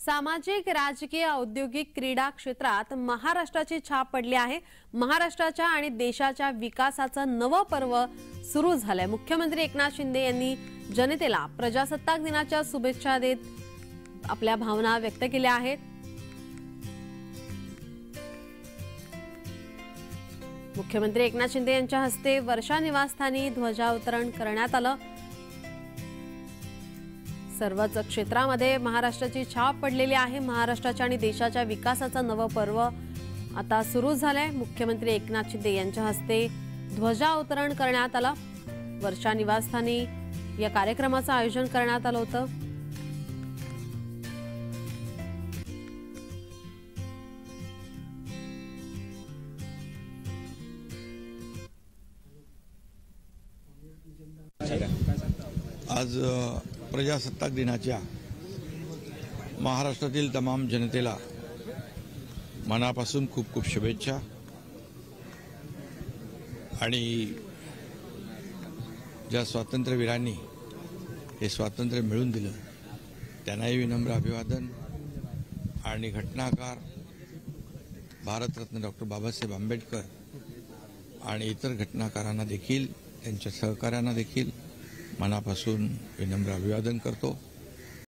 सामाजिक, राजकीय, औद्योगिक, क्रीडा क्षेत्रात महाराष्ट्राची छाप पडली आहे। महाराष्ट्राच्या आणि देशाच्या विकासाचं नवं पर्व सुरू झालंय। मुख्यमंत्री एकनाथ शिंदे यांनी जनतेला प्रजासत्ताक दिनाच्या शुभेच्छा देत आपल्या भावना व्यक्त केल्या आहेत। मुख्यमंत्री एकनाथ शिंदे यांच्या हस्ते वर्षा निवासस्थानी ध्वजावतरण करण्यात आलं। सर्वच क्षेत्रामध्ये महाराष्ट्राची छाप पडलेली आहे। महाराष्ट्राच्या आणि देशाच्या विकासाचं नवं पर्व आता सुरू झालंय। मुख्यमंत्री एकनाथ शिंदे यांच्या हस्ते ध्वजावतरण करण्यात आलं। वर्षा निवासस्थानी या कार्यक्रमाचं आयोजन करण्यात आलं होतं। आज प्रजासत्ताक दिनाच्या महाराष्ट्रातील तमाम जनतेला मनापासून खूप खूप शुभेच्छा आणि ज्या स्वातंत्र्यवीरांनी हे स्वातंत्र्य मिळवून दिलं त्यांनाही विनम्र अभिवादन आणि घटनाकार भारतरत्न डॉक्टर बाबासाहेब आंबेडकर आणि इतर घटनाकारांना देखील त्यांच्या सहकाऱ्यांना देखील मनापासून विनम्र अभिवादन करतो।